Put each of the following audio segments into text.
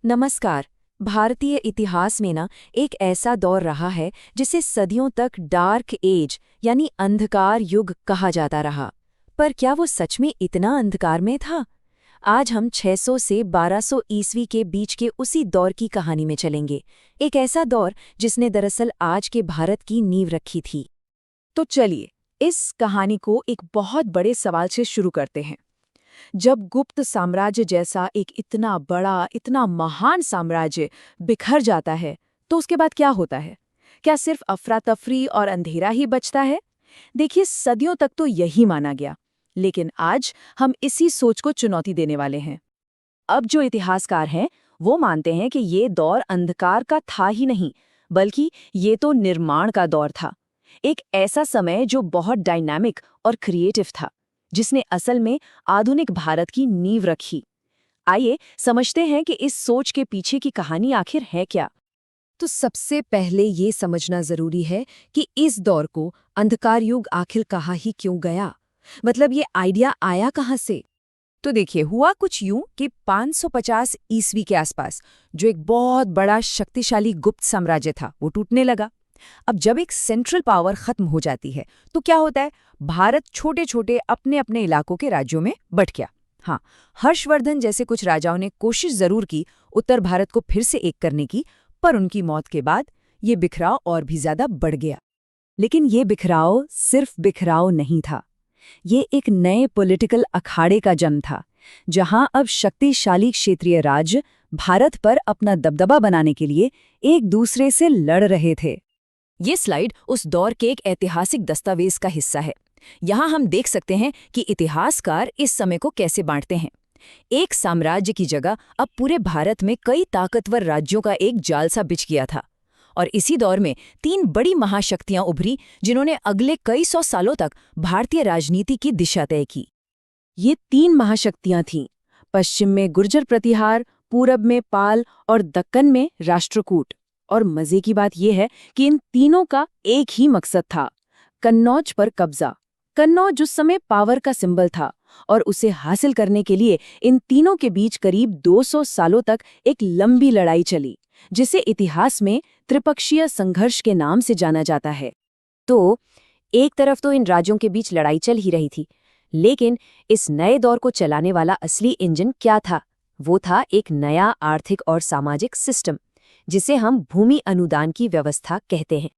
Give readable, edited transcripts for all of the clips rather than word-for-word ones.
नमस्कार। भारतीय इतिहास में एक ऐसा दौर रहा है जिसे सदियों तक डार्क एज यानी अंधकार युग कहा जाता रहा। पर क्या वो सच में इतना अंधकार में था? आज हम 600 से 1200 ईस्वी के बीच के उसी दौर की कहानी में चलेंगे। एक ऐसा दौर जिसने दरअसल आज के भारत की नींव रखी थी। तो चलिए इस कहानी को एक बहुत बड़े सवाल से शुरू करते हैं। जब गुप्त साम्राज्य जैसा एक इतना बड़ा, इतना महान साम्राज्य बिखर जाता है, तो उसके बाद क्या होता है? क्या सिर्फ अफरा तफरी और अंधेरा ही बचता है? देखिए, सदियों तक तो यही माना गया, लेकिन आज हम इसी सोच को चुनौती देने वाले हैं। अब जो इतिहासकार हैं, वो मानते हैं कि ये दौर अंधकार का था ही नहीं, बल्कि ये तो निर्माण का दौर था। एक ऐसा समय जो बहुत डायनामिक और क्रिएटिव था, जिसने असल में आधुनिक भारत की नींव रखी। आइए समझते हैं कि इस सोच के पीछे की कहानी आखिर है क्या। तो सबसे पहले ये समझना जरूरी है कि इस दौर को अंधकार युग आखिर कहा ही क्यों गया। मतलब ये आइडिया आया कहाँ से? तो देखिए, हुआ कुछ यूं कि 550 ईस्वी के आसपास जो एक बहुत बड़ा शक्तिशाली गुप्त साम्राज्य था वो टूटने लगा। अब जब एक सेंट्रल पावर खत्म हो जाती है तो क्या होता है? भारत छोटे छोटे अपने अपने इलाकों के राज्यों में बंट गया। हाँ, हर्षवर्धन जैसे कुछ राजाओं ने कोशिश जरूर की उत्तर भारत को फिर से एक करने की, पर उनकी मौत के बाद ये बिखराव और भी ज्यादा बढ़ गया। लेकिन ये बिखराव सिर्फ बिखराव नहीं था, ये एक नए पॉलिटिकल अखाड़े का जन्म था, जहां अब शक्तिशाली क्षेत्रीय राज्य भारत पर अपना दबदबा बनाने के लिए एक दूसरे से लड़ रहे थे। ये स्लाइड उस दौर के एक ऐतिहासिक दस्तावेज का हिस्सा है। यहाँ हम देख सकते हैं कि इतिहासकार इस समय को कैसे बांटते हैं। एक साम्राज्य की जगह अब पूरे भारत में कई ताकतवर राज्यों का एक जाल सा बिछ गया था। और इसी दौर में 3 बड़ी महाशक्तियां उभरी, जिन्होंने अगले कई सौ सालों तक भारतीय राजनीति की दिशा तय की। ये 3 महाशक्तियां थीं, पश्चिम में गुर्जर प्रतिहार, पूरब में पाल और दक्कन में राष्ट्रकूट। और मजे की बात यह है कि इन तीनों का एक ही मकसद था, कन्नौज पर कब्जा। कन्नौज उस समय पावर का सिंबल था, और उसे हासिल करने के लिए इन तीनों के बीच करीब 200 सालों तक एक लंबी लड़ाई चली, जिसे इतिहास में त्रिपक्षीय संघर्ष के नाम से जाना जाता है। तो एक तरफ तो इन राज्यों के बीच लड़ाई चल ही रही थी, लेकिन इस नए दौर को चलाने वाला असली इंजन क्या था? वो था एक नया आर्थिक और सामाजिक सिस्टम, जिसे हम भूमि अनुदान की व्यवस्था कहते हैं।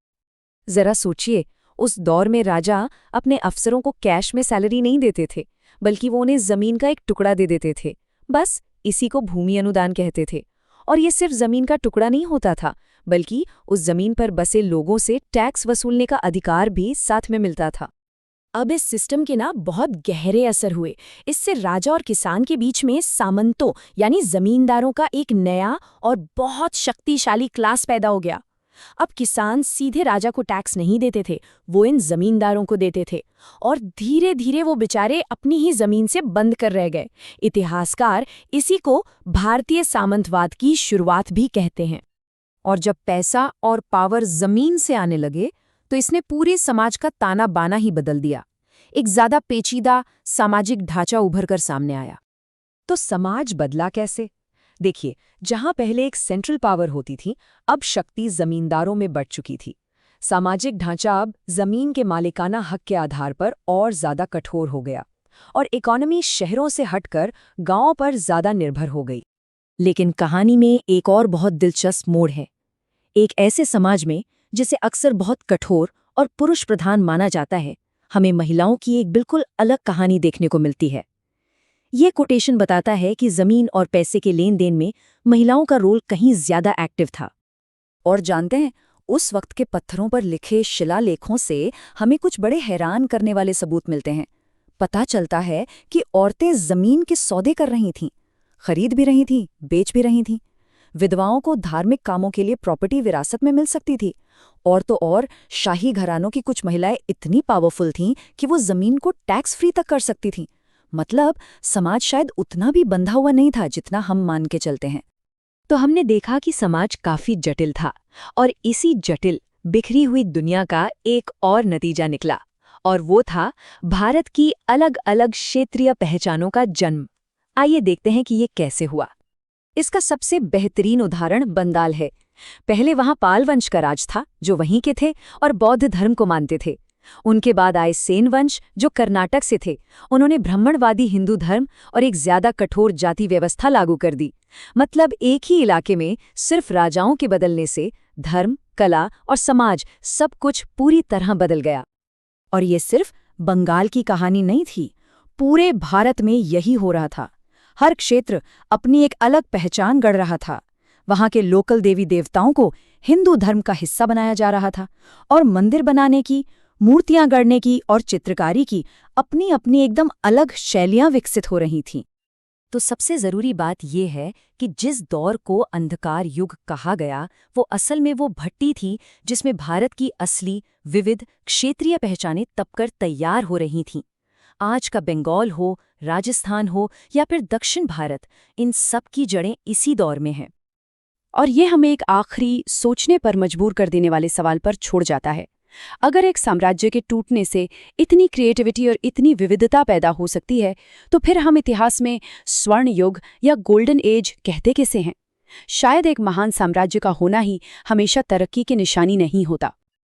जरा सोचिए, उस दौर में राजा अपने अफसरों को कैश में सैलरी नहीं देते थे, बल्कि वो उन्हें जमीन का एक टुकड़ा दे देते थे। बस इसी को भूमि अनुदान कहते थे। और ये सिर्फ जमीन का टुकड़ा नहीं होता था, बल्कि उस जमीन पर बसे लोगों से टैक्स वसूलने का अधिकार भी साथ में मिलता था। अब इस सिस्टम के बहुत गहरे असर हुए। इससे राजा और किसान के बीच में सामंतों यानी जमींदारों का एक नया और बहुत शक्तिशाली क्लास पैदा हो गया। अब किसान सीधे राजा को टैक्स नहीं देते थे, वो इन जमींदारों को देते थे, और धीरे धीरे वो बेचारे अपनी ही जमीन से बंद कर रह गए। इतिहासकार इसी को भारतीय सामंतवाद की शुरुआत भी कहते हैं। और जब पैसा और पावर जमीन से आने लगे, तो इसने पूरे समाज का ताना बाना ही बदल दिया। एक ज्यादा पेचीदा सामाजिक ढांचा उभर कर सामने आया। तो समाज बदला कैसे? देखिए, जहां पहले एक सेंट्रल पावर होती थी, अब शक्ति जमींदारों में बढ़ चुकी थी। सामाजिक ढांचा अब जमीन के मालिकाना हक के आधार पर और ज्यादा कठोर हो गया, और इकोनॉमी शहरों से हटकर गांवों पर ज्यादा निर्भर हो गई। लेकिन कहानी में एक और बहुत दिलचस्प मोड़ है। एक ऐसे समाज में जिसे अक्सर बहुत कठोर और पुरुष प्रधान माना जाता है, हमें महिलाओं की एक बिल्कुल अलग कहानी देखने को मिलती है। ये कोटेशन बताता है कि जमीन और पैसे के लेन देन में महिलाओं का रोल कहीं ज्यादा एक्टिव था। और जानते हैं, उस वक्त के पत्थरों पर लिखे शिलालेखों से हमें कुछ बड़े हैरान करने वाले सबूत मिलते हैं। पता चलता है कि औरतें जमीन के सौदे कर रही थीं, खरीद भी रही थीं, बेच भी रही थीं। विधवाओं को धार्मिक कामों के लिए प्रॉपर्टी विरासत में मिल सकती थी। और तो और शाही घरानों की कुछ महिलाएं इतनी पावरफुल थीं कि वो जमीन को टैक्स फ्री तक कर सकती थीं। मतलब समाज शायद उतना भी बंधा हुआ नहीं था जितना हम मान के चलते हैं। तो हमने देखा कि समाज काफी जटिल था, और इसी जटिल बिखरी हुई दुनिया का एक और नतीजा निकला, और वो था भारत की अलग अलग क्षेत्रीय पहचानों का जन्म। आइए देखते हैं कि ये कैसे हुआ। इसका सबसे बेहतरीन उदाहरण बंगाल है। पहले वहां पाल वंश का राज था, जो वहीं के थे और बौद्ध धर्म को मानते थे। उनके बाद आए सेन वंश, जो कर्नाटक से थे। उन्होंने ब्राह्मणवादी हिंदू धर्म और एक ज्यादा कठोर जाति व्यवस्था लागू कर दी। मतलब एक ही इलाके में सिर्फ राजाओं के बदलने से धर्म, कला और समाज सब कुछ पूरी तरह बदल गया। और ये सिर्फ बंगाल की कहानी नहीं थी, पूरे भारत में यही हो रहा था। हर क्षेत्र अपनी एक अलग पहचान गढ़ रहा था। वहां के लोकल देवी देवताओं को हिंदू धर्म का हिस्सा बनाया जा रहा था, और मंदिर बनाने की, मूर्तियां गढ़ने की और चित्रकारी की अपनी अपनी एकदम अलग शैलियां विकसित हो रही थीं। तो सबसे जरूरी बात यह है कि जिस दौर को अंधकार युग कहा गया, वो असल में वो भट्टी थी जिसमें भारत की असली विविध क्षेत्रीय पहचानें तपकर तैयार हो रही थीं। आज का बंगाल हो, राजस्थान हो या फिर दक्षिण भारत, इन सब की जड़ें इसी दौर में हैं। और ये हमें एक आखिरी सोचने पर मजबूर कर देने वाले सवाल पर छोड़ जाता है। अगर एक साम्राज्य के टूटने से इतनी क्रिएटिविटी और इतनी विविधता पैदा हो सकती है, तो फिर हम इतिहास में स्वर्ण युग या गोल्डन एज कहते कैसे हैं? शायद एक महान साम्राज्य का होना ही हमेशा तरक्की की निशानी नहीं होता।